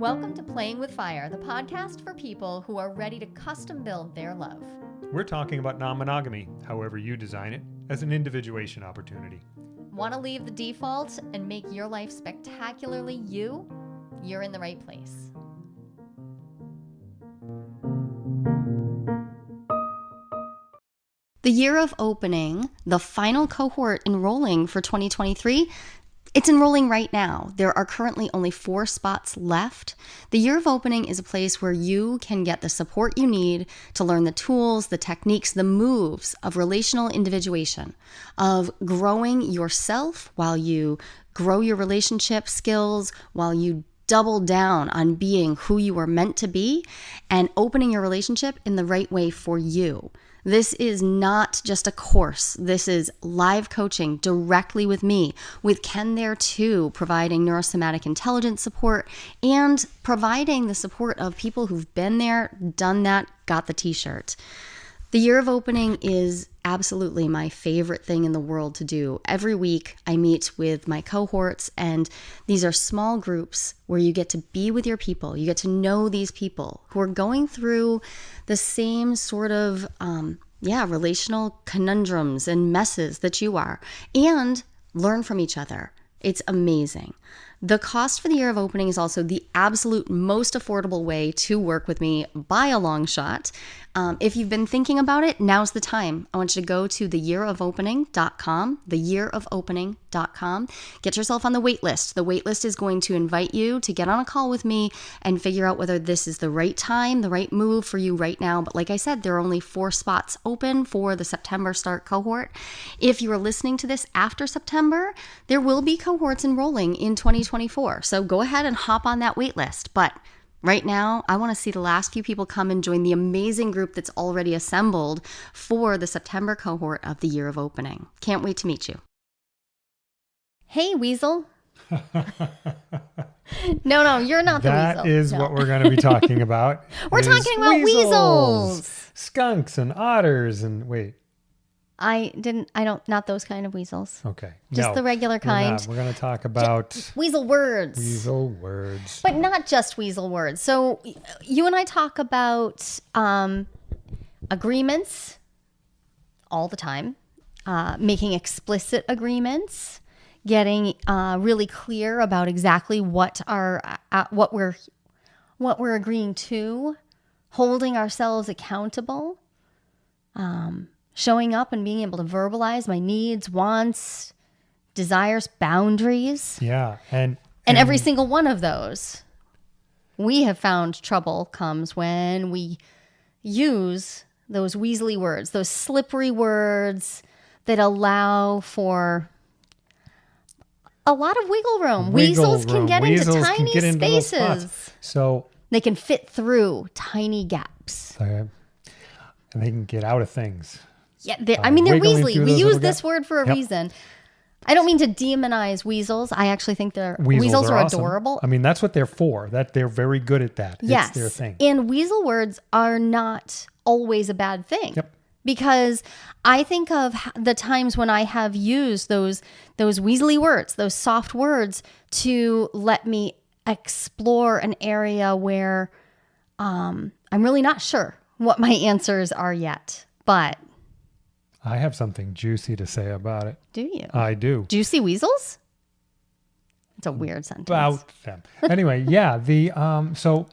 Welcome to Playing with Fire, the podcast for people who are ready to custom build their love. We're talking about non-monogamy, however you design it, as an individuation opportunity. Want to leave the default and make your life spectacularly you? You're in the right place. The year of opening, the final cohort enrolling for 2023, it's enrolling right now. There are currently only 4 spots left. The year of opening is a place where you can get the support you need to learn the tools, the techniques, the moves of relational individuation, of growing yourself while you grow your relationship skills, while you double down on being who you were meant to be and opening your relationship in the right way for you. This is not just a course. This is live coaching directly with me, with Ken there too, providing neurosomatic intelligence support and providing the support of people who've been there, done that, got the t-shirt. The year of opening is absolutely my favorite thing in the world to do. Every week I meet with my cohorts, and these are small groups where you get to be with your people. You get to know these people who are going through the same sort of, relational conundrums and messes that you are, and learn from each other. It's amazing. The cost for the year of opening is also the absolute most affordable way to work with me by a long shot. If you've been thinking about it, now's the time. I want you to go to theyearofopening.com, theyearofopening.com. Get yourself on the wait list. The wait list is going to invite you to get on a call with me and figure out whether this is the right time, the right move for you right now. But like I said, there are only 4 spots open for the September start cohort. If you are listening to this after September, there will be cohorts enrolling in 2024. So go ahead and hop on that wait list. But right now, I want to see the last few people come and join the amazing group that's already assembled for the September cohort of the year of opening. Can't wait to meet you. Hey, Weasel. No, you're not the weasel. That is what we're going to be talking about. We're talking about weasels. Skunks and otters and not those kind of weasels. Okay. Just the regular kind. We're going to talk about weasel words. Weasel words. But not just weasel words. So you and I talk about agreements all the time, making explicit agreements, getting really clear about exactly what we're agreeing to, holding ourselves accountable, showing up and being able to verbalize my needs, wants, desires, boundaries. Yeah. And every single one of those, we have found trouble comes when we use those weaselly words, those slippery words that allow for a lot of wiggle room. Weasels can get into tiny spaces. So they can fit through tiny gaps. And they can get out of things. Yeah, they're weaselly. We use this word for a reason. I don't mean to demonize weasels. I actually think weasels are awesome. Adorable. I mean, that's what they're for. That they're very good at that. Yes. It's their thing. And weasel words are not always a bad thing. Yep. Because I think of the times when I have used those weaselly words, those soft words, to let me explore an area where I'm really not sure what my answers are yet. But I have something juicy to say about it. Do you? I do. Juicy weasels? It's a weird sentence. About them. Anyway, yeah. So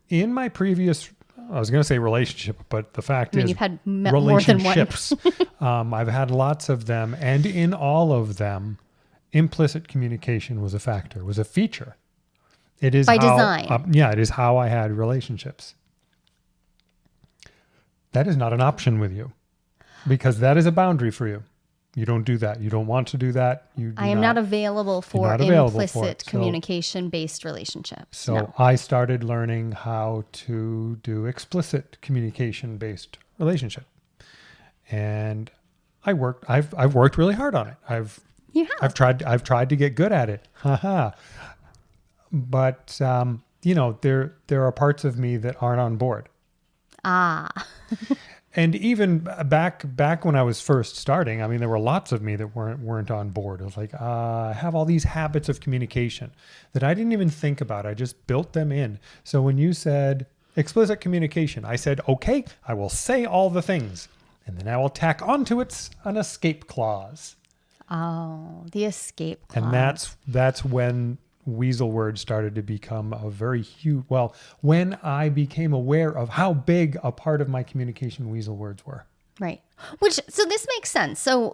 in my previous, I was going to say relationship, but the fact is, you've had more than one. I've had lots of them, and in all of them, implicit communication was a factor, was a feature. It is by design. It is how I had relationships. That is not an option with you, because that is a boundary for you. You don't do that. You don't want to do that. I am not available for implicit communication-based relationships. So no. I started learning how to do explicit communication-based relationship, and I've worked really hard on it. I've tried to get good at it. But there are parts of me that aren't on board. And even back when I was first starting, I mean, there were lots of me that weren't on board. It was like, I have all these habits of communication that I didn't even think about. I just built them in. So when you said explicit communication, I said, okay, I will say all the things, and then I will tack onto it an escape clause. Oh, the escape clause. And that's when Weasel words started to become a very huge, well, when I became aware of how big a part of my communication Weasel words were. Right. So this makes sense. So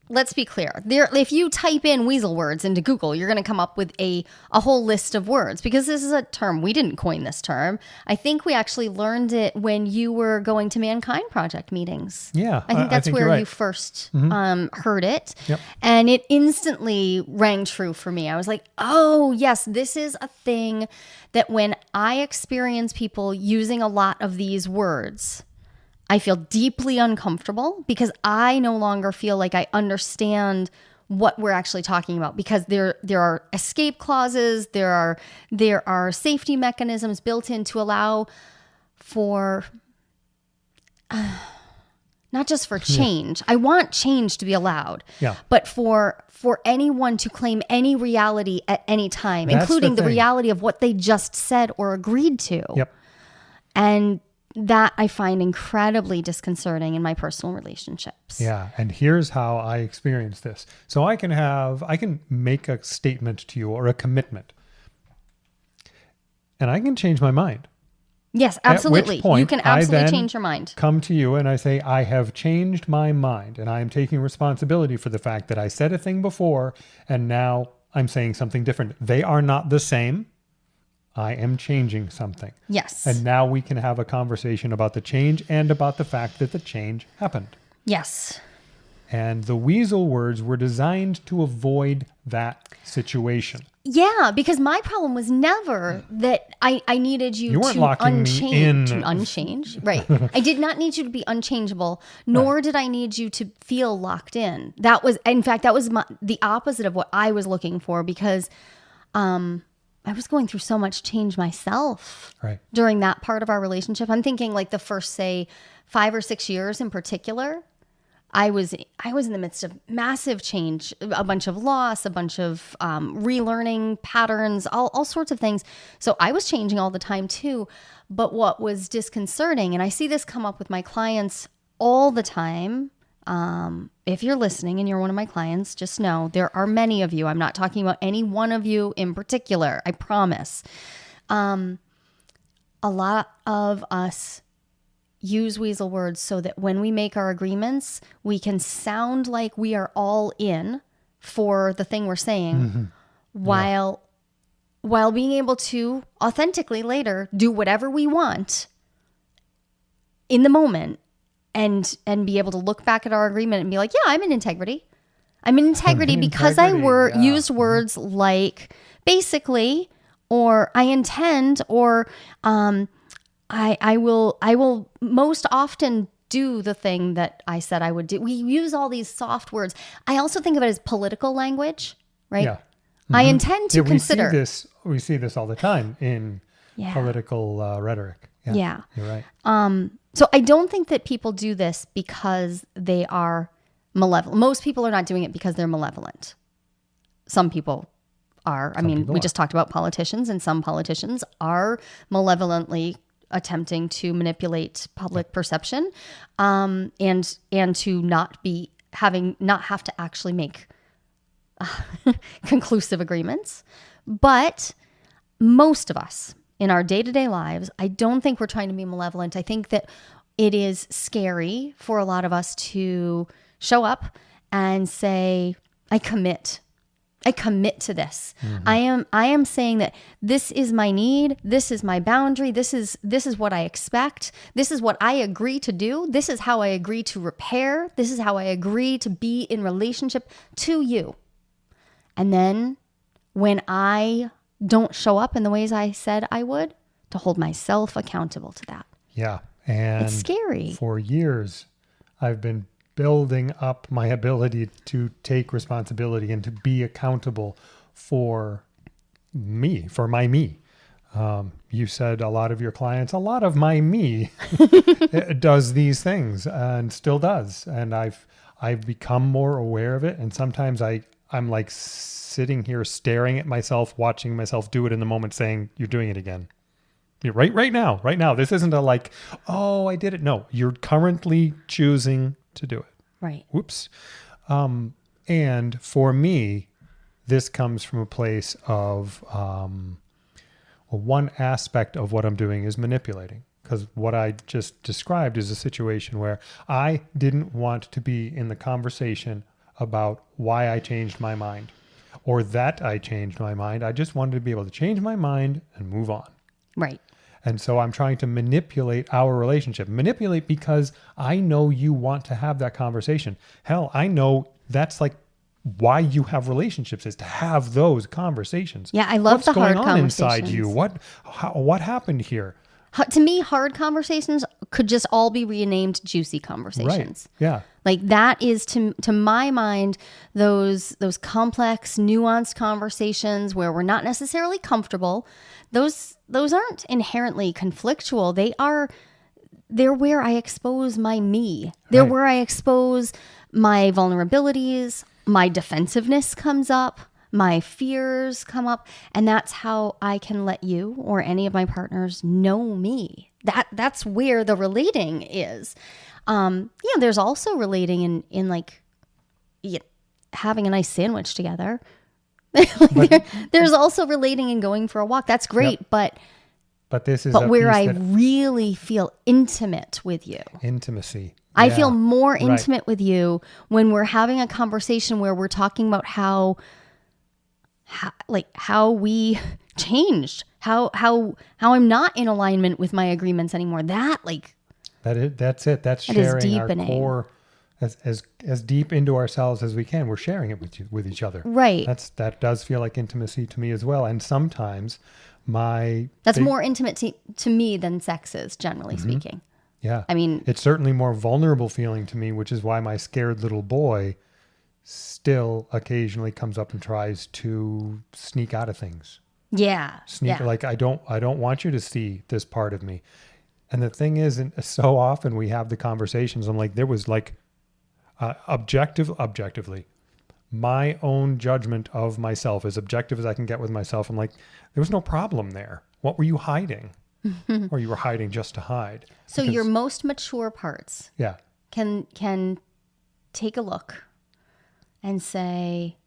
let's be clear. If you type in Weasel words into Google, you're going to come up with a whole list of words, because this is a term. We didn't coin this term. I think we actually learned it when you were going to Mankind Project meetings. Yeah. I think that's where right. you first heard it. Yep. And it instantly rang true for me. I was like, oh, yes, this is a thing that when I experience people using a lot of these words, I feel deeply uncomfortable, because I no longer feel like I understand what we're actually talking about, because there are escape clauses, there are safety mechanisms built in to allow for not just for change. I want change to be allowed, but for anyone to claim any reality at any time, including the reality of what they just said or agreed to. Yep. And that I find incredibly disconcerting in my personal relationships. Yeah. And here's how I experience this. So I can make a statement to you or a commitment, and I can change my mind. Yes, absolutely. At which point, you can absolutely change your mind. Come to you and I say, I have changed my mind, and I am taking responsibility for the fact that I said a thing before and now I'm saying something different. They are not the same. I am changing something. Yes. And now we can have a conversation about the change and about the fact that the change happened. Yes. And the Weasel words were designed to avoid that situation. Yeah, because my problem was never that I needed you weren't to locking me in. unchange. Right. I did not need you to be unchangeable, nor did I need you to feel locked in. That was the opposite of what I was looking for, because I was going through so much change myself during that part of our relationship. I'm thinking like the first, say, 5 or 6 years in particular, I was in the midst of massive change, a bunch of loss, a bunch of relearning patterns, all sorts of things. So I was changing all the time too. But what was disconcerting, and I see this come up with my clients all the time. If you're listening and you're one of my clients, just know there are many of you. I'm not talking about any one of you in particular. I promise. A lot of us use Weasel words so that when we make our agreements, we can sound like we are all in for the thing we're saying, while being able to authentically later do whatever we want in the moment. And be able to look back at our agreement and be like, yeah, I'm in integrity. I'm in integrity because I used words like basically, or I intend, or I will most often do the thing that I said I would do. We use all these soft words. I also think of it as political language, right? Yeah. I intend to consider. We see this all the time in political rhetoric. Yeah, you're right. So I don't think that people do this because they are malevolent. Most people are not doing it because they're malevolent. Some people are. We just talked about politicians, and some politicians are malevolently attempting to manipulate public perception, and to not have to actually make conclusive agreements. But most of us, in our day-to-day lives, I don't think we're trying to be malevolent. I think that it is scary for a lot of us to show up and say, I commit to this. I am saying that this is my need, this is my boundary, this is what I expect, this is what I agree to do, this is how I agree to repair, this is how I agree to be in relationship to you. And then when I don't show up in the ways I said I would, to hold myself accountable to that. Yeah. And it's scary. For years, I've been building up my ability to take responsibility and to be accountable for me, for my me. You said a lot of your clients, a lot of my me does these things and still does. And I've become more aware of it. And sometimes I'm like sitting here staring at myself, watching myself do it in the moment, saying, you're doing it again. Right now. This isn't a like, oh, I did it. No, you're currently choosing to do it. Right. Whoops. And for me, this comes from a place of, well, one aspect of what I'm doing is manipulating, because what I just described is a situation where I didn't want to be in the conversation about why I changed my mind or that I changed my mind. I just wanted to be able to change my mind and move on. Right. And so I'm trying to manipulate our relationship. Manipulate because I know you want to have that conversation. Hell, I know that's like why you have relationships, is to have those conversations. Yeah, I love the hard conversations. What's going on inside you? What happened here? To me, hard conversations could just all be renamed juicy conversations. Right. Yeah. Like that is to my mind, those complex, nuanced conversations where we're not necessarily comfortable. Those aren't inherently conflictual. They're where I expose my me. They're Right. where I expose my vulnerabilities. My defensiveness comes up. My fears come up. And that's how I can let you or any of my partners know me. That's where the relating is. There's also relating in like having a nice sandwich together. There's also relating and going for a walk. That's great. Yep. But this is where I really feel intimate with you. Intimacy. I feel more intimate with you when we're having a conversation where we're talking about how we changed, how I'm not in alignment with my agreements anymore. That's it. That's sharing our core as deep into ourselves as we can. We're sharing it with each other. Right. That does feel like intimacy to me as well. And sometimes that's more intimate to me than sex is, generally speaking. Yeah. I mean, it's certainly more vulnerable feeling to me, which is why my scared little boy still occasionally comes up and tries to sneak out of things. Yeah. Like, I don't want you to see this part of me. And the thing is, and so often we have the conversations, I'm like, there was like objectively, my own judgment of myself, as objective as I can get with myself. I'm like, there was no problem there. What were you hiding? Or you were hiding just to hide? So your most mature parts can take a look and say,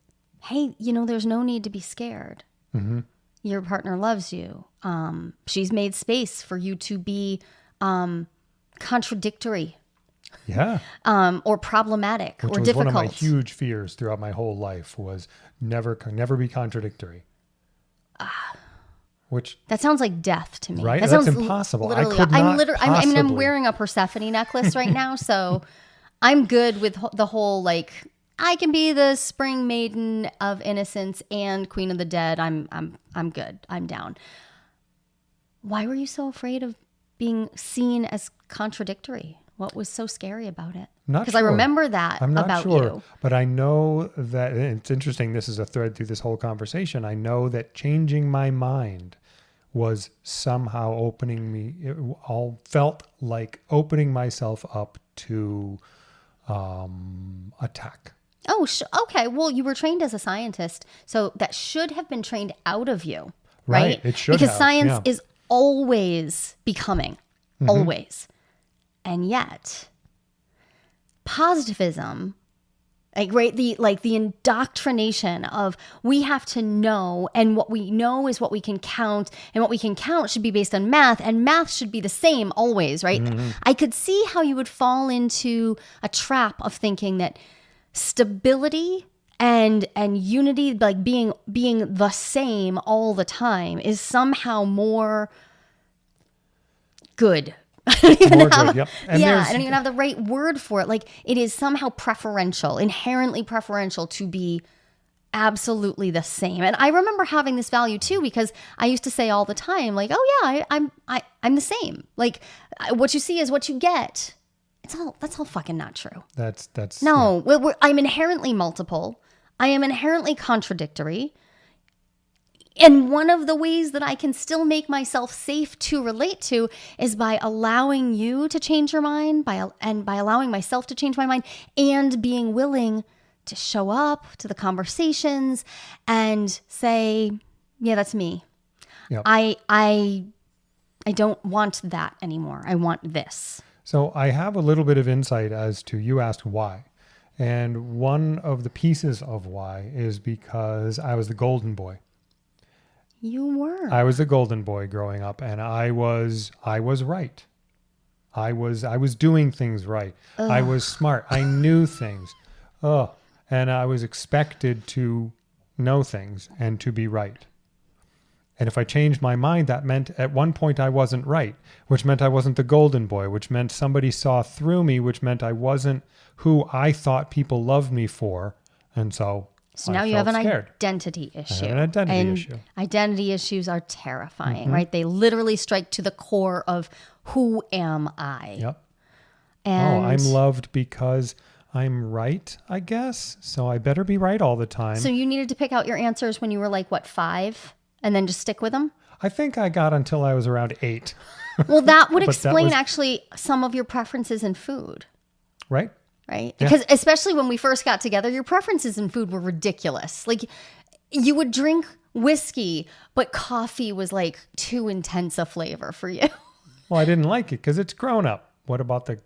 hey, there's no need to be scared. Mm-hmm. Your partner loves you. She's made space for you to be contradictory. Yeah. Or problematic Which or was difficult. One of my huge fears throughout my whole life was never be contradictory. Which that sounds like death to me. Right? That That's sounds impossible. Literally, I'm wearing a Persephone necklace right now, so I'm good with the whole like I can be the spring maiden of innocence and queen of the dead. I'm good. I'm down. Why were you so afraid of being seen as contradictory? What was so scary about it? Because I remember that I'm not about sure, you. But I know that it's interesting. This is a thread through this whole conversation. I know that changing my mind was somehow opening me. It all felt like opening myself up to attack. Oh, okay. Well, you were trained as a scientist, so that should have been trained out of you, right? It should because have, science is always becoming, always, and yet positivism, the indoctrination of we have to know, and what we know is what we can count, and what we can count should be based on math, and math should be the same always, right? I could see how you would fall into a trap of thinking that stability and unity, like being the same all the time, is somehow more good. I don't even have the right word for it. Like it is somehow preferential, inherently preferential to be absolutely the same. And I remember having this value too, because I used to say all the time, like, oh yeah, I'm the same. Like what you see is what you get. That's all fucking not true. That's no. Yeah. I'm inherently multiple. I am inherently contradictory. And one of the ways that I can still make myself safe to relate to is by allowing you to change your mind, by allowing myself to change my mind, and being willing to show up to the conversations and say, yeah, that's me. Yep. I don't want that anymore. I want this. So I have a little bit of insight as to, you asked why. And one of the pieces of why is because I was the golden boy. You were. I was the golden boy growing up, and I was right. I was doing things right. Ugh. I was smart. I knew things. Oh, and I was expected to know things and to be right. And if I changed my mind, that meant at one point I wasn't right, which meant I wasn't the golden boy, which meant somebody saw through me, which meant I wasn't who I thought people loved me for. And so now you have an identity issue. I have an identity issue. Identity issues are terrifying, right? They literally strike to the core of who am I? Yep. And I'm loved because I'm right, I guess. So I better be right all the time. So you needed to pick out your answers when you were like, what, 5? And then just stick with them? I think I got until I was around 8. Well, that would explain actually some of your preferences in food. Right? Right? Yeah. Because especially when we first got together, your preferences in food were ridiculous. Like you would drink whiskey, but coffee was like too intense a flavor for you. Well, I didn't like it because it's grown up. What about the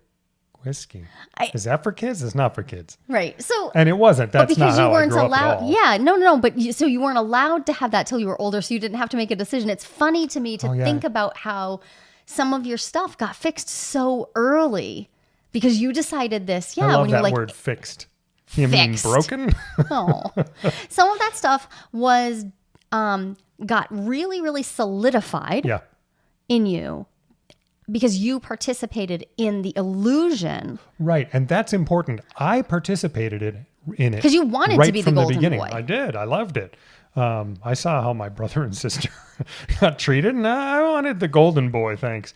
whiskey? Is that for kids? It's not for kids. Right. So, and it wasn't. That's not how I grew up allowed. at all. Yeah. No. But so you weren't allowed to have that till you were older. So you didn't have to make a decision. It's funny to me to think about how some of your stuff got fixed so early because you decided this. Yeah. I love when you that were like, word fixed. You mean broken? Oh, some of that stuff was, got really, really solidified in you. Because you participated in the illusion. Right. And that's important. I participated in it. Because you wanted to be the golden boy. I did. I loved it. I saw how my brother and sister got treated, and I wanted the golden boy, thanks.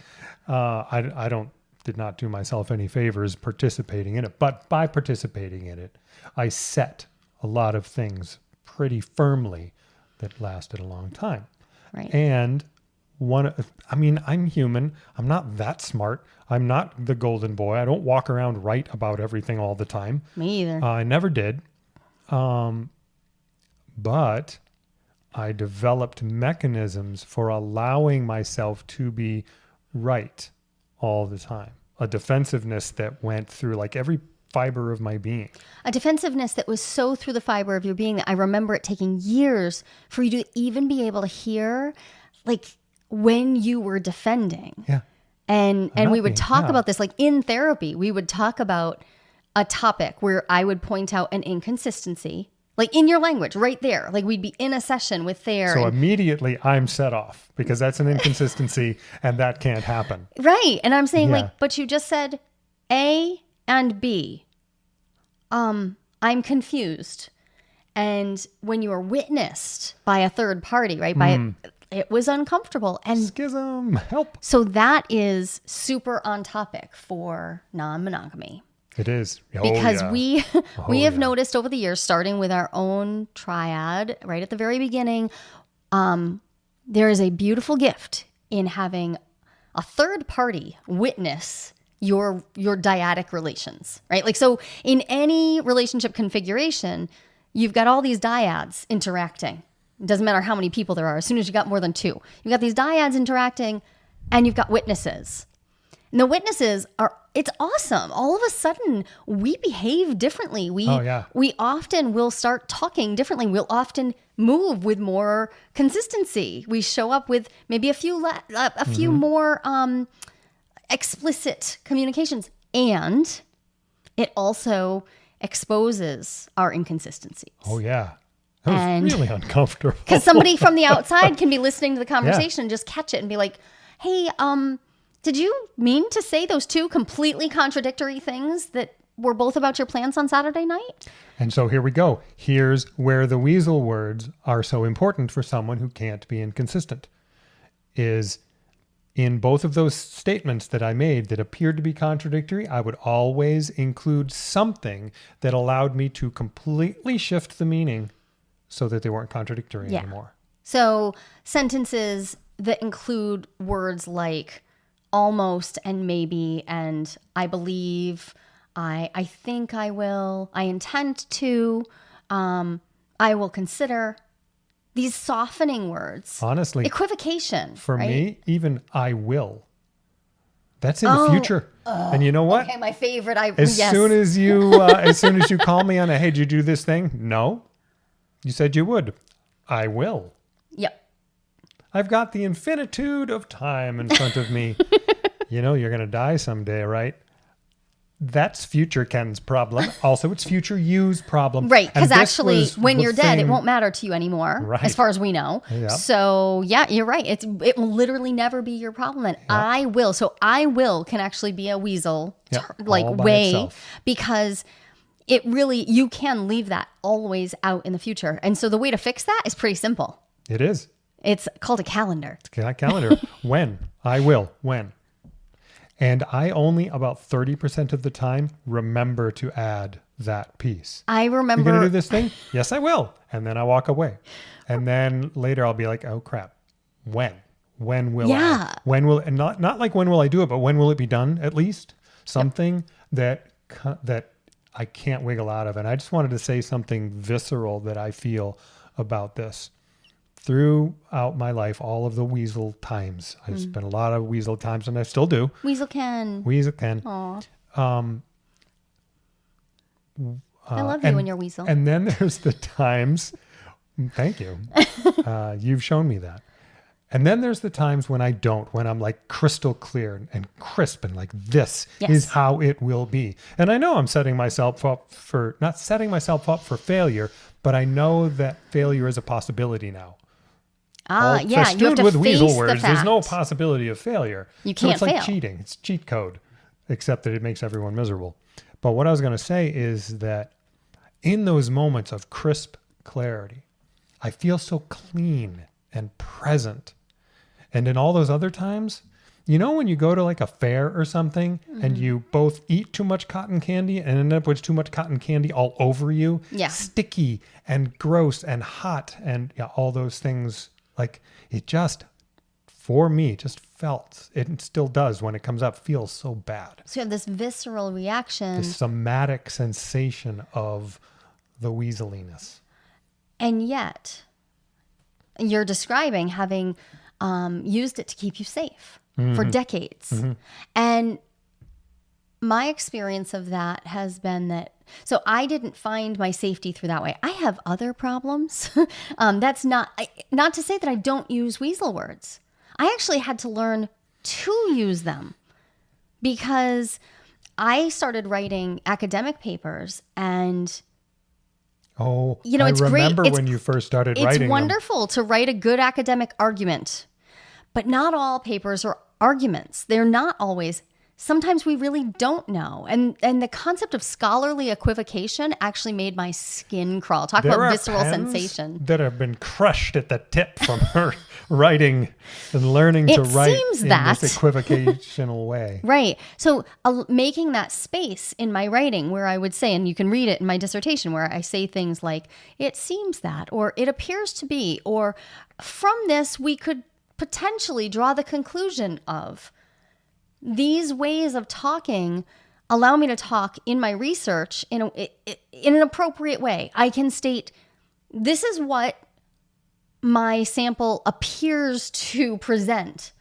I did not do myself any favors participating in it. But by participating in it, I set a lot of things pretty firmly that lasted a long time. Right. And I'm human. I'm not that smart. I'm not the golden boy. I don't walk around right about everything all the time. Me either. I never did. But I developed mechanisms for allowing myself to be right all the time. A defensiveness that went through like every fiber of my being. A defensiveness that was so through the fiber of your being that I remember it taking years for you to even be able to hear, like, when you were defending. Yeah. And we would talk about this, like in therapy, we would talk about a topic where I would point out an inconsistency, like in your language right there. Like we'd be in a session with Thayer. So immediately I'm set off because that's an inconsistency and that can't happen. Right. And I'm saying but you just said A and B. I'm confused. And when you are witnessed by a third party, right? It was uncomfortable. And schism, help. So that is super on topic for non-monogamy. It is. Because we have noticed over the years, starting with our own triad, right at the very beginning, there is a beautiful gift in having a third party witness your dyadic relations, right? Like, so in any relationship configuration, you've got all these dyads interacting. It doesn't matter how many people there are. As soon as you got more than 2, you've got these dyads interacting and you've got witnesses. And the witnesses it's awesome. All of a sudden, we behave differently. We often will start talking differently. We'll often move with more consistency. We show up with maybe a few more explicit communications. And it also exposes our inconsistencies. Oh, yeah. That was really uncomfortable. Because somebody from the outside can be listening to the conversation and just catch it and be like, hey, did you mean to say those 2 completely contradictory things that were both about your plans on Saturday night? And so here we go. Here's where the Weasel words are so important for someone who can't be inconsistent. Is in both of those statements that I made that appeared to be contradictory, I would always include something that allowed me to completely shift the meaning so that they weren't contradictory anymore. So sentences that include words like almost and maybe and I believe, I think I will, I intend to, I will consider. These softening words. Honestly. Equivocation. For right? me, even I will. That's in the future. And you know what? Okay, my favorite. As soon as you call me on a, hey, did you do this thing? No. You said you would. I will. Yep. I've got the infinitude of time in front of me. You know, you're going to die someday, right? That's future Ken's problem. Also, it's future you's problem. Right, because actually, when you're dead, it won't matter to you anymore, right. as far as we know. Yeah. So, yeah, you're right. It will literally never be your problem. And I will. So, I will can actually be a weasel, way, itself. Because it really, you can leave that always out in the future. And so, the way to fix that is pretty simple. It is. It's called a calendar. It's a calendar. When? I will. When? And I only about 30% of the time remember to add that piece. I remember. You're going to do this thing? Yes, I will. And then I walk away. And then later I'll be like, oh crap. When? When will I? When will, and not like when will I do it, but when will it be done at least? Something that I can't wiggle out of. And I just wanted to say something visceral that I feel about this. Throughout my life, all of the Weasel times, I've spent a lot of Weasel times, and I still do. Weasel Ken. Aw. I love you and your Weasel. And then there's the times, thank you. You've shown me that. And then there's the times when I don't, when I'm like crystal clear and crisp and like, this is how it will be. And I know I'm setting myself up for, not setting myself up for failure, but I know that failure is a possibility now. You have to with face Weasel the words, fact. there's no possibility of failure. You can't so it's fail. like cheating. It's cheat code, except that it makes everyone miserable. But what I was going to say is that in those moments of crisp clarity, I feel so clean and present. And in all those other times, you know, when you go to like a fair or something and you both eat too much cotton candy and end up with too much cotton candy all over you, sticky and gross and hot and all those things. Like it just, for me, just felt, it still does when it comes up, feels so bad. So you have this visceral reaction. This somatic sensation of the weaseliness. And yet, you're describing having used it to keep you safe for decades. And my experience of that has been that, so I didn't find my safety through that way. I have other problems. That's not to say that I don't use weasel words. I actually had to learn to use them because I started writing academic papers and it's remember great. When you first started writing It's wonderful to write a good academic argument, but not all papers are arguments. They're not always. Sometimes we really don't know. And the concept of scholarly equivocation actually made my skin crawl. Talk about visceral sensation. That have been crushed at the tip from her writing and learning to write in this equivocational way. Right. So making that space in my writing where I would say, and you can read it in my dissertation, where I say things like, it seems that, or it appears to be, or from this we could potentially draw the conclusion of. These ways of talking allow me to talk in my research in an appropriate way. I can state, this is what my sample appears to present.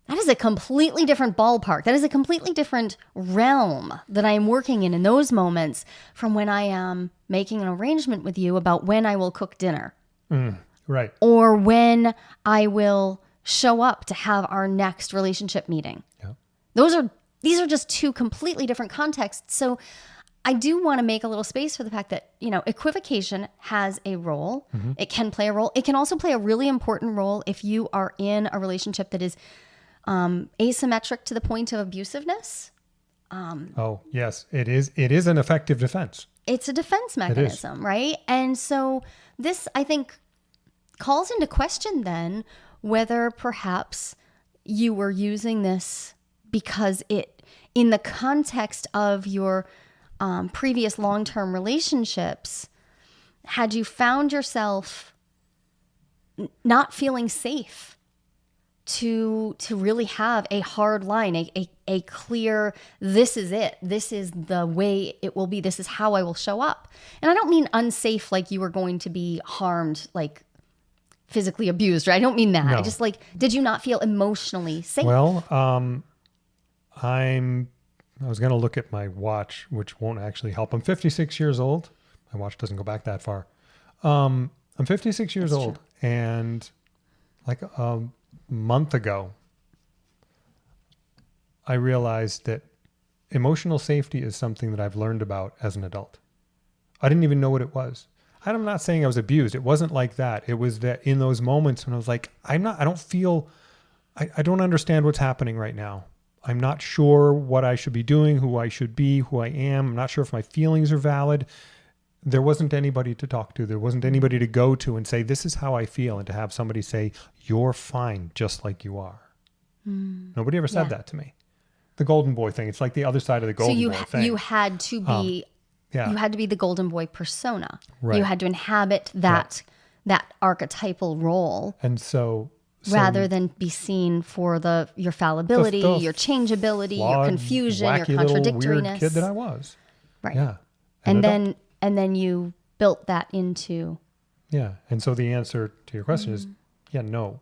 That is a completely different ballpark. That is a completely different realm that I am working in those moments from when I am making an arrangement with you about when I will cook dinner. Right. Or when I will show up to have our next relationship meeting. Yeah. These are just two completely different contexts. So I do want to make a little space for the fact that, equivocation has a role. It can play a role. It can also play a really important role if you are in a relationship that is asymmetric to the point of abusiveness. Yes, it is. It is an effective defense. It's a defense mechanism, right? And so this, I think, calls into question then whether perhaps you were using this because it, in the context of your previous long-term relationships, had you found yourself not feeling safe to really have a hard line, a clear, this is it. This is the way it will be. This is how I will show up. And I don't mean unsafe like you were going to be harmed, like physically abused, right? I don't mean that. No. I just like, did you not feel emotionally safe? Well, I was going to look at my watch, which won't actually help. I'm 56 years old. My watch doesn't go back that far. I'm 56 years That's old, true. and like a month ago, I realized that emotional safety is something that I've learned about as an adult. I didn't even know what it was. I'm not saying I was abused. It wasn't like that. It was that in those moments when I was like, I don't understand what's happening right now. I'm not sure what I should be doing, who I should be, who I am. I'm not sure if my feelings are valid. There wasn't anybody to talk to. There wasn't anybody to go to and say, this is how I feel. And to have somebody say, you're fine just like you are. Nobody ever said that to me. The golden boy thing. It's like the other side of the golden boy thing. You had to be, Yeah. you had to be the golden boy persona. Right. You had to inhabit that archetypal role. And so rather than be seen for your fallibility, the your changeability, your flawed, confusion, your wacky little contradictoriness. weird kid that I was. Right. Yeah. And adult. then you built that into. Yeah. And so the answer to your question is, no,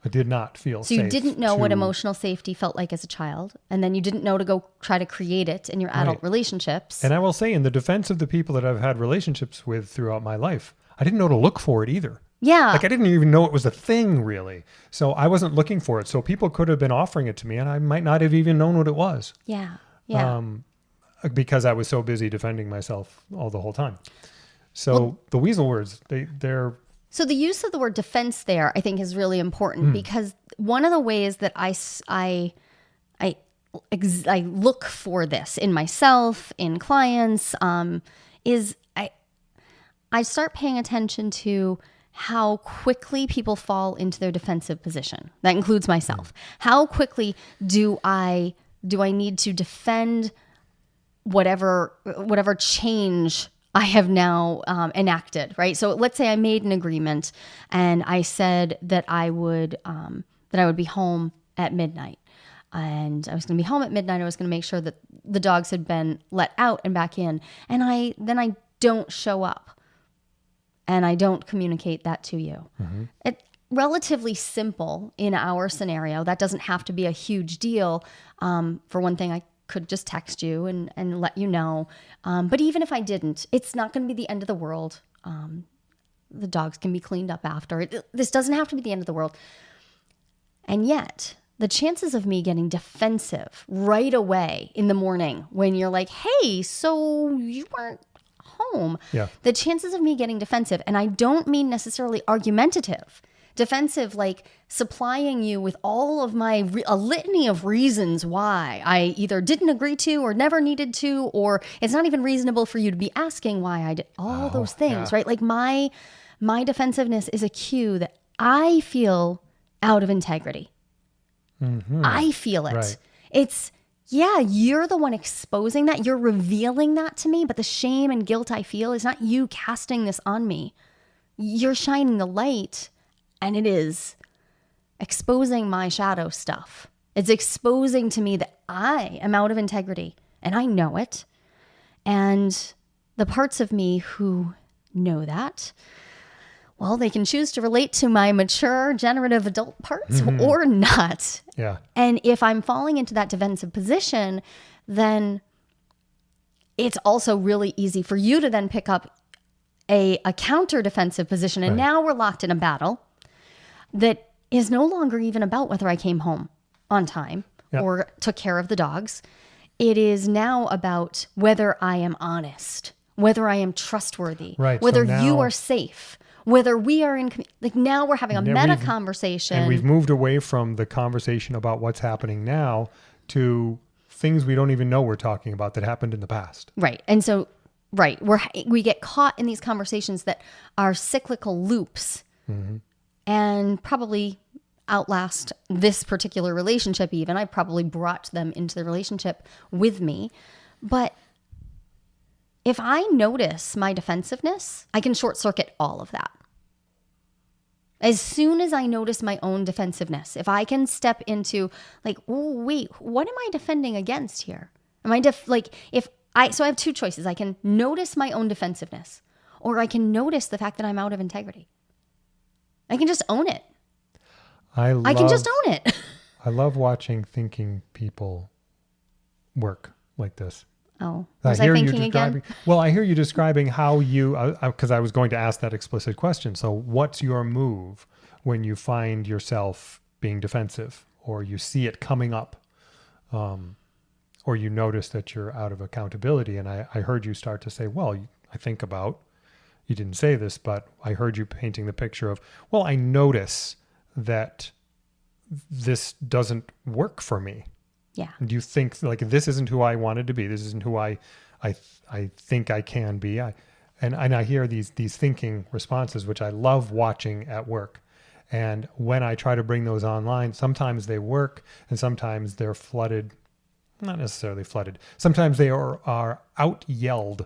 I did not feel So safe. you didn't know what emotional safety felt like as a child, and then you didn't know to go try to create it in your adult relationships. And I will say, in the defense of the people that I've had relationships with throughout my life, I didn't know to look for it either. Yeah. Like I didn't even know it was a thing really. So I wasn't looking for it. So people could have been offering it to me and I might not have even known what it was. Yeah. Yeah. Because I was so busy defending myself all the whole time. So the weasel words, they're... So the use of the word defense there, I think, is really important because one of the ways that I look for this in myself, in clients, is I start paying attention to how quickly people fall into their defensive position. That includes myself. How quickly do I need to defend whatever change I have now enacted, right? So let's say I made an agreement and I said that I would be home at midnight. And I was going to be home at midnight. I was going to make sure that the dogs had been let out and back in. And then I don't show up. And I don't communicate that to you. It's relatively simple in our scenario. That doesn't have to be a huge deal. For one thing, I could just text you and let you know. But even if I didn't, it's not going to be the end of the world. The dogs can be cleaned up after. This doesn't have to be the end of the world. And yet, the chances of me getting defensive right away in the morning when you're like, hey, so you weren't home. Yeah. The chances of me getting defensive, and I don't mean necessarily argumentative, defensive, like supplying you with all of a litany of reasons why I either didn't agree to or never needed to, or it's not even reasonable for you to be asking why I did all those things, right? Like my defensiveness is a cue that I feel out of integrity. I feel it. Right. It's, yeah, you're the one exposing that. You're revealing that to me. But the shame and guilt I feel is not you casting this on me. You're shining the light, and it is exposing my shadow stuff. It's exposing to me that I am out of integrity, and I know it. And the parts of me who know that, well, they can choose to relate to my mature, generative adult parts or not. Yeah. And if I'm falling into that defensive position, then it's also really easy for you to then pick up a counter defensive position. And now we're locked in a battle that is no longer even about whether I came home on time or took care of the dogs. It is now about whether I am honest, whether I am trustworthy, whether you are safe, whether we are in, like now we're having a meta conversation. And we've moved away from the conversation about what's happening now to things we don't even know we're talking about that happened in the past. Right. And so, we get caught in these conversations that are cyclical loops and probably outlast this particular relationship even. I probably brought them into the relationship with me. But if I notice my defensiveness, I can short circuit all of that. As soon as I notice my own defensiveness, if I can step into like, oh, wait, what am I defending against here? Am I so I have two choices. I can notice my own defensiveness, or I can notice the fact that I'm out of integrity. I can just own it. I can just own it. I love watching thinking people work like this. Oh, was I thinking again? Well, I hear you describing how you, because I was going to ask that explicit question. So what's your move when you find yourself being defensive, or you see it coming up, or you notice that you're out of accountability? And I heard you start to say, well, I think about, you didn't say this, but I heard you painting the picture of, well, I notice that this doesn't work for me. Yeah. Do you think like this isn't who I wanted to be? This isn't who I think I can be. And I hear these thinking responses, which I love watching at work. And when I try to bring those online, sometimes they work and sometimes they're flooded, not necessarily flooded. Sometimes they are out yelled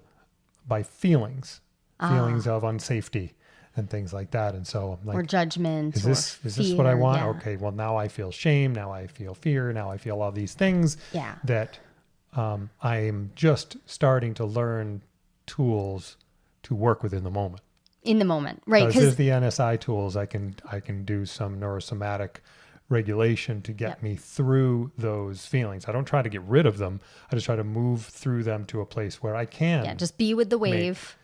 by feelings of unsafety and things like that. And so I'm like, or judgment, is this what I want? Yeah. Okay. Well, now I feel shame. Now I feel fear. Now I feel all these things that I am just starting to learn tools to work with in the moment. In the moment. Right. Because there's the NSI tools. I can do some neurosomatic regulation to get me through those feelings. I don't try to get rid of them. I just try to move through them to a place where I can. Yeah. Just be with the wave.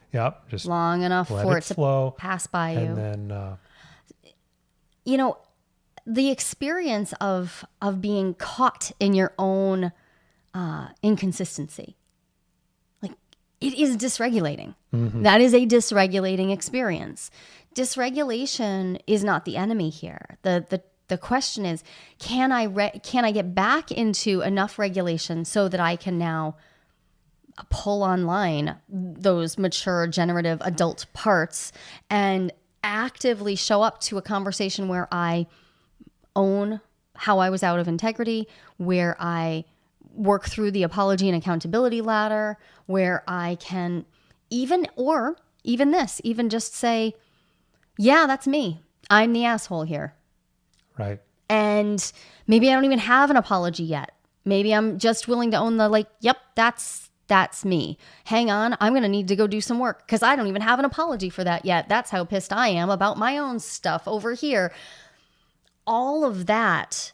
Just long enough for it to flow, pass by you. And then, the experience of being caught in your own inconsistency, like it is dysregulating. Mm-hmm. That is a dysregulating experience. Dysregulation is not the enemy here. The question is, can I get back into enough regulation so that I can now pull online those mature, generative adult parts and actively show up to a conversation where I own how I was out of integrity, where I work through the apology and accountability ladder, where I can even just say, yeah, that's me. I'm the asshole here. Right. And maybe I don't even have an apology yet. Maybe I'm just willing to own yep, that's me. Hang on, I'm going to need to go do some work because I don't even have an apology for that yet. That's how pissed I am about my own stuff over here. All of that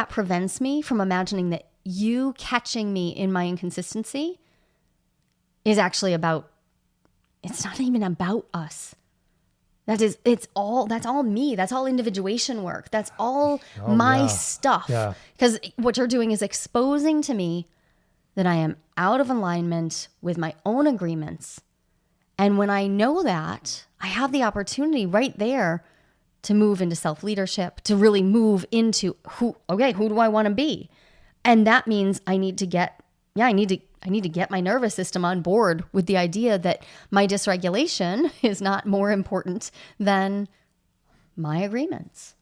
prevents me from imagining that you catching me in my inconsistency is actually it's not even about us. That's all me. That's all individuation work. That's all my stuff. Yeah. Because what you're doing is exposing to me that I am out of alignment with my own agreements. And when I know that, I have the opportunity right there to move into self-leadership, to really move into who do I want to be? And that means I need to get my nervous system on board with the idea that my dysregulation is not more important than my agreements.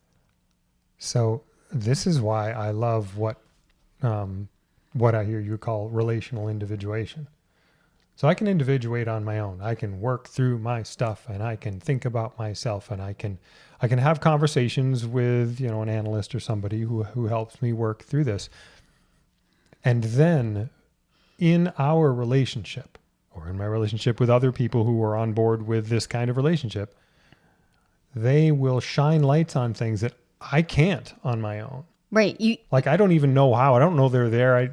So this is why I love what I hear you call relational individuation. So I can individuate on my own. I can work through my stuff and I can think about myself and I can have conversations with, an analyst or somebody who helps me work through this. And then in our relationship or in my relationship with other people who are on board with this kind of relationship, they will shine lights on things that I can't on my own. Right. I don't even know how. I don't know they're there.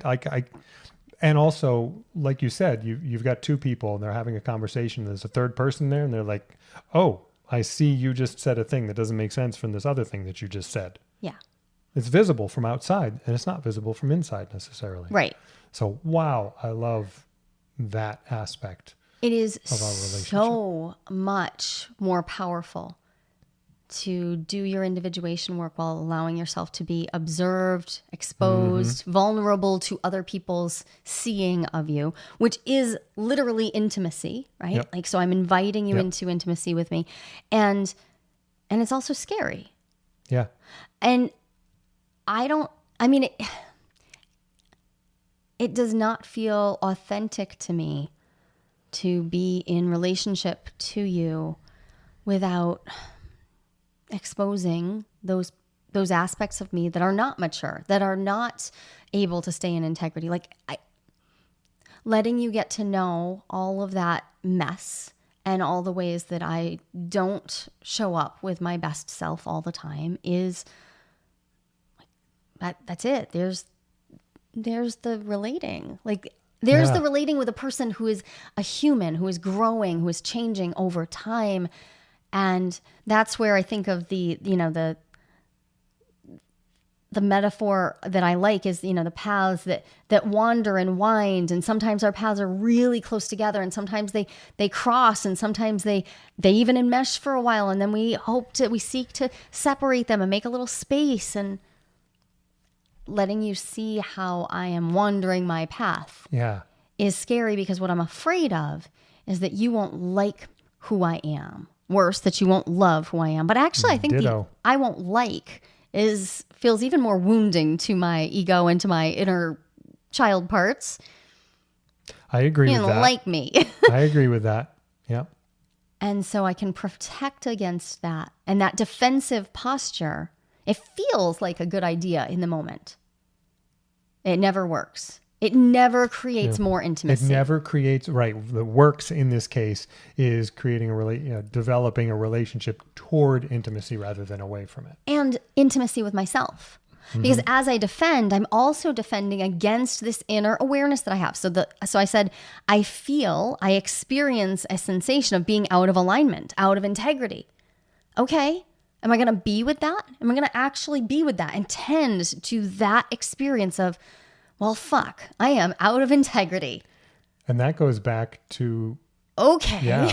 And also, like you said, you've got two people and they're having a conversation. There's a third person there and they're like, oh, I see you just said a thing that doesn't make sense from this other thing that you just said. Yeah. It's visible from outside and it's not visible from inside necessarily. Right. So, wow, I love that aspect. It is of our relationship. So much more powerful to do your individuation work while allowing yourself to be observed, exposed, vulnerable to other people's seeing of you, which is literally intimacy, right? Yep. So I'm inviting you into intimacy with me. And it's also scary. Yeah. And it does not feel authentic to me to be in relationship to you without exposing those aspects of me that are not mature, that are not able to stay in integrity. Like letting you get to know all of that mess and all the ways that I don't show up with my best self all the time is that's it. There's the relating. Like there's the relating with a person who is a human, who is growing, who is changing over time. And that's where I think of the metaphor that I like is, the paths that wander and wind. And sometimes our paths are really close together, and sometimes they cross, and sometimes they even enmesh for a while. And then we seek to separate them and make a little space, and letting you see how I am wandering my path is scary, because what I'm afraid of is that you won't like who I am. Worse, that you won't love who I am. But actually, I think the I won't like feels even more wounding to my ego and to my inner child parts. I agree with that. You don't like me. I agree with that. Yeah. And so I can protect against that. And that defensive posture, it feels like a good idea in the moment. It never works. It never creates more intimacy. It never creates, right. The works in this case is creating developing a relationship toward intimacy rather than away from it. And intimacy with myself. Mm-hmm. Because as I defend, I'm also defending against this inner awareness that I have. So I said, I experience a sensation of being out of alignment, out of integrity. Okay. Am I going to be with that? Am I going to actually be with that and tend to that experience of, well, fuck, I am out of integrity. And that goes back to... Okay. Yeah.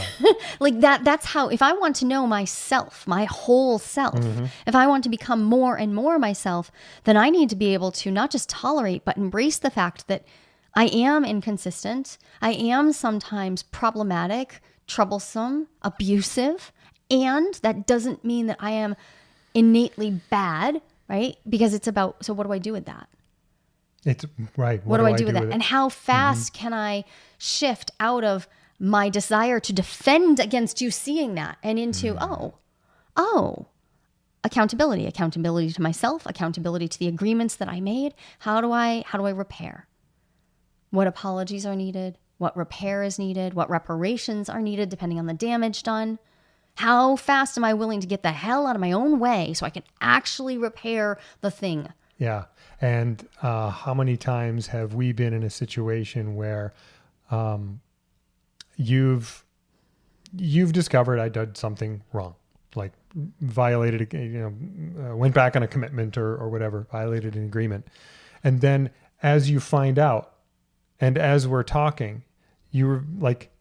Like that's how, if I want to know myself, my whole self, if I want to become more and more myself, then I need to be able to not just tolerate, but embrace the fact that I am inconsistent. I am sometimes problematic, troublesome, abusive. And that doesn't mean that I am innately bad, right? Because it's about, so what do I do with that? It's right. What do I do with that? And how fast can I shift out of my desire to defend against you seeing that and into, accountability to myself, accountability to the agreements that I made. How do I repair? What apologies are needed? What repair is needed? What reparations are needed depending on the damage done? How fast am I willing to get the hell out of my own way so I can actually repair the thing? Yeah. And how many times have we been in a situation where you've discovered I did something wrong, like violated, went back on a commitment or whatever, violated an agreement. And then as you find out, and as we're talking, you're like,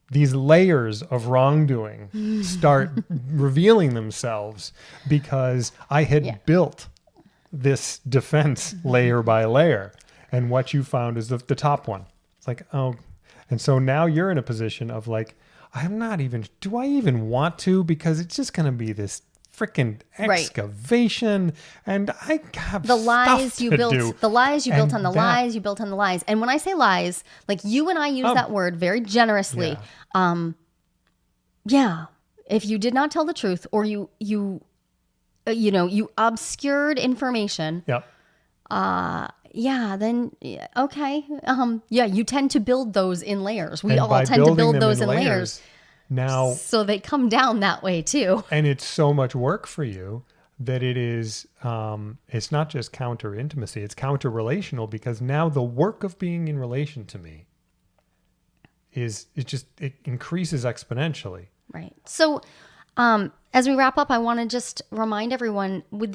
these layers of wrongdoing start revealing themselves because I had built this defense layer by layer. And what you found is the top one. It's like, oh, and so now you're in a position of like, do I even want to? Because it's just going to be this freaking excavation. And I have the lies stuff you to built, do. the lies you built on the lies you built on the lies. And when I say lies, like you and I use that word very generously. If you did not tell the truth or you obscured information. Yep. Then okay. You tend to build those in layers. We all tend to build those in layers. Now, so they come down that way too. And it's so much work for you that it is, it's not just counter intimacy, it's counter relational, because now the work of being in relation to me it increases exponentially. Right. So, as we wrap up, I want to just remind everyone, we're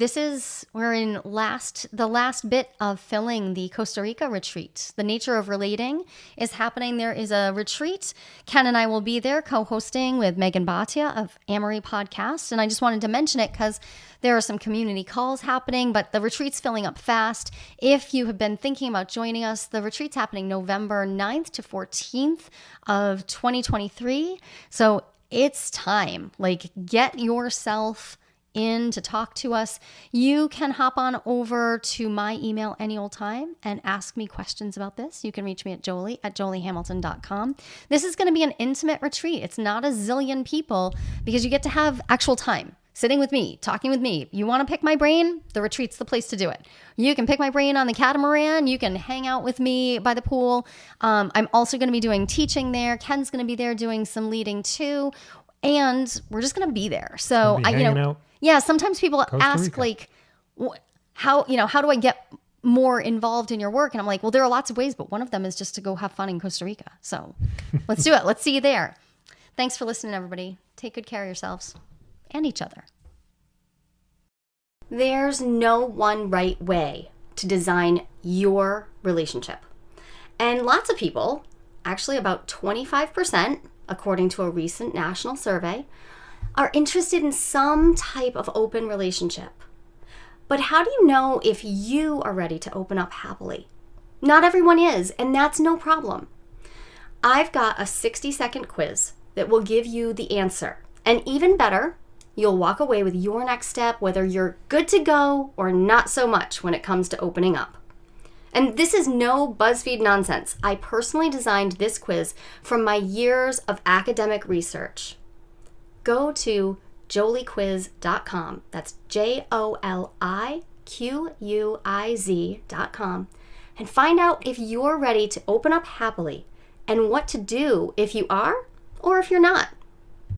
in the last bit of filling the Costa Rica retreat. The Nature of Relating is happening. There is a retreat. Ken and I will be there co-hosting with Megan Bhatia of Amory Podcast. And I just wanted to mention it because there are some community calls happening, but the retreat's filling up fast. If you have been thinking about joining us, the retreat's happening November 9th to 14th of 2023. So it's time. Like, get yourself in to talk to us. You can hop on over to my email any old time and ask me questions about this. You can reach me at jolie@joliehamilton.com. This is going to be an intimate retreat. It's not a zillion people because you get to have actual time. sitting with me, talking with me. You want to pick my brain? The retreat's the place to do it. You can pick my brain on the catamaran. You can hang out with me by the pool. I'm also going to be doing teaching there. Ken's going to be there doing some leading too. And we're just going to be there. So yeah, sometimes people ask like, how do I get more involved in your work? And I'm like, well, there are lots of ways, but one of them is just to go have fun in Costa Rica. So let's do it. Let's see you there. Thanks for listening, everybody. Take good care of yourselves and each other. There's no one right way to design your relationship. And lots of people, actually about 25%, according to a recent national survey, are interested in some type of open relationship. But how do you know if you are ready to open up happily? Not everyone is, and that's no problem. I've got a 60-second quiz that will give you the answer. And even better, you'll walk away with your next step, whether you're good to go or not so much when it comes to opening up. And this is no BuzzFeed nonsense. I personally designed this quiz from my years of academic research. Go to joliequiz.com. That's JOLIQUIZ.com and find out if you're ready to open up happily and what to do if you are or if you're not.